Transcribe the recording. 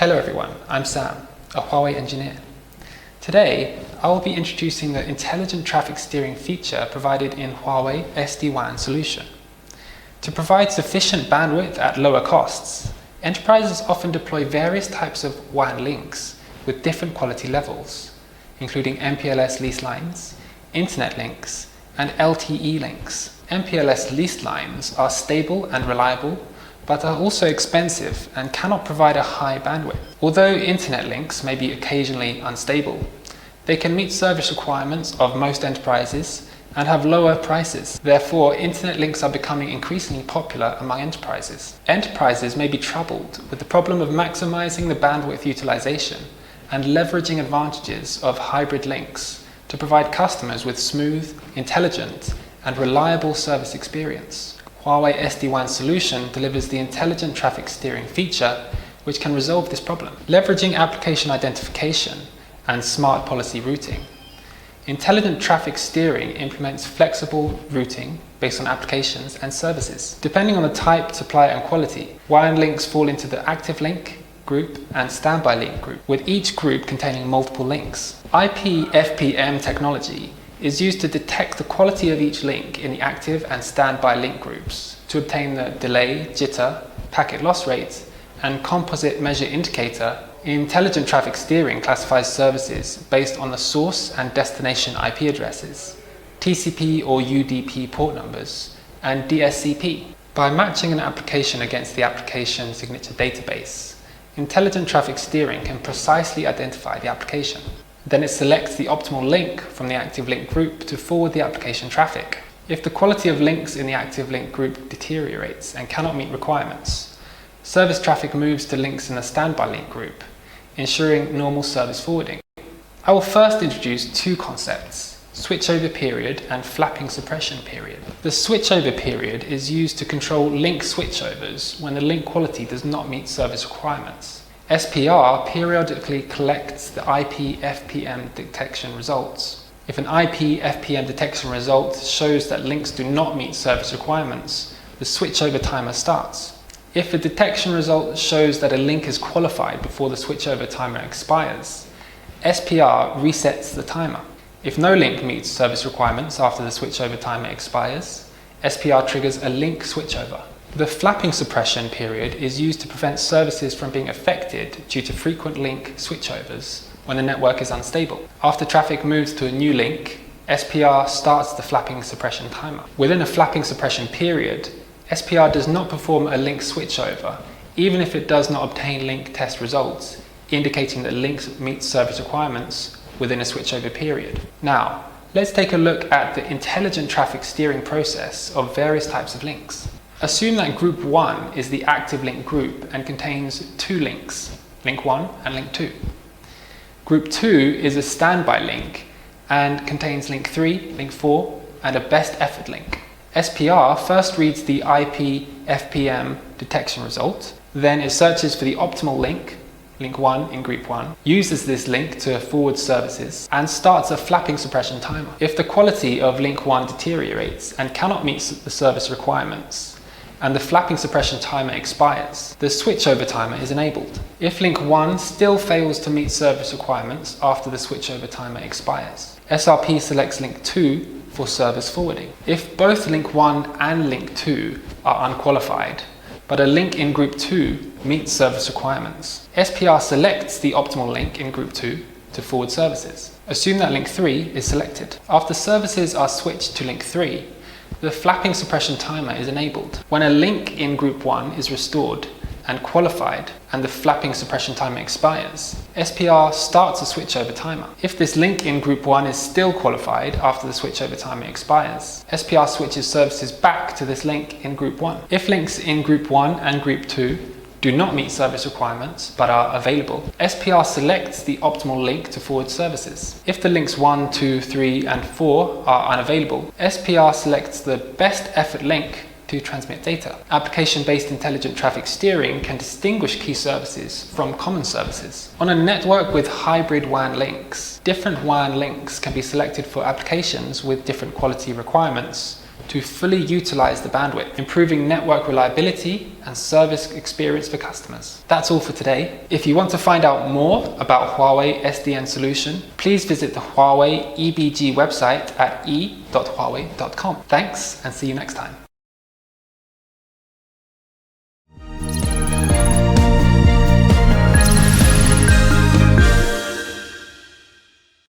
Hello everyone, I'm Sam, a Huawei engineer. Today, I will be introducing the intelligent traffic steering feature provided in Huawei SD-WAN solution. To provide sufficient bandwidth at lower costs, enterprises often deploy various types of WAN links with different quality levels, including MPLS lease lines, internet links, and LTE links. MPLS lease lines are stable and reliable, but are also expensive and cannot provide a high bandwidth. Although internet links may be occasionally unstable, they can meet service requirements of most enterprises and have lower prices. Therefore, internet links are becoming increasingly popular among enterprises. Enterprises may be troubled with the problem of maximizing the bandwidth utilization and leveraging advantages of hybrid links to provide customers with smooth, intelligent, and reliable service experience. Huawei SD-WAN solution delivers the intelligent traffic steering feature, which can resolve this problem, leveraging application identification and smart policy routing. Intelligent traffic steering implements flexible routing based on applications and services. Depending on the type, supplier, and quality, WAN links fall into the active link group and standby link group, with each group containing multiple links. IP FPM technology is used to detect the quality of each link in the active and standby link groups to obtain the delay, jitter, packet loss rate, and composite measure indicator. Intelligent traffic steering classifies services based on the source and destination IP addresses, TCP or UDP port numbers, and DSCP. By matching an application against the application signature database, intelligent traffic steering can precisely identify the application. Then it selects the optimal link from the active link group to forward the application traffic. If the quality of links in the active link group deteriorates and cannot meet requirements, service traffic moves to links in the standby link group, ensuring normal service forwarding. I will first introduce two concepts: switchover period and flapping suppression period. The switchover period is used to control link switchovers when the link quality does not meet service requirements. SPR periodically collects the IP FPM detection results. If an IP FPM detection result shows that links do not meet service requirements, the switchover timer starts. If a detection result shows that a link is qualified before the switchover timer expires, SPR resets the timer. If no link meets service requirements after the switchover timer expires, SPR triggers a link switchover. The flapping suppression period is used to prevent services from being affected due to frequent link switchovers when the network is unstable. After traffic moves to a new link, SPR starts the flapping suppression timer. Within a flapping suppression period, SPR does not perform a link switchover, even if it does not obtain link test results, indicating that links meet service requirements within a switchover period. Now, let's take a look at the intelligent traffic steering process of various types of links. Assume that group 1 is the active link group and contains two links, link 1 and link 2. Group 2 is a standby link and contains link 3, link 4, and a best effort link. SPR first reads the IP FPM detection result, then it searches for the optimal link, link 1 in group 1, uses this link to forward services, and starts a flapping suppression timer. If the quality of link 1 deteriorates and cannot meet the service requirements, and the flapping suppression timer expires, the switchover timer is enabled. If link 1 still fails to meet service requirements after the switchover timer expires, SRP selects link 2 for service forwarding. If both link 1 and link 2 are unqualified, but a link in group 2 meets service requirements, SPR selects the optimal link in group 2 to forward services. Assume that link 3 is selected. After services are switched to link 3, the flapping suppression timer is enabled. When a link in group 1 is restored and qualified and the flapping suppression timer expires, SPR starts a switchover timer. If this link in group 1 is still qualified after the switchover timer expires, SPR switches services back to this link in group 1. If links in group 1 and group 2 do not meet service requirements but are available, SPR selects the optimal link to forward services. If the links 1, 2, 3, and 4 are unavailable, SPR selects the best effort link to transmit data. Application-based intelligent traffic steering can distinguish key services from common services. On a network with hybrid WAN links, different WAN links can be selected for applications with different quality requirements to fully utilize the bandwidth, improving network reliability and service experience for customers. That's all for today. If you want to find out more about Huawei SDN solution, please visit the Huawei EBG website at e.huawei.com. Thanks, and see you next time.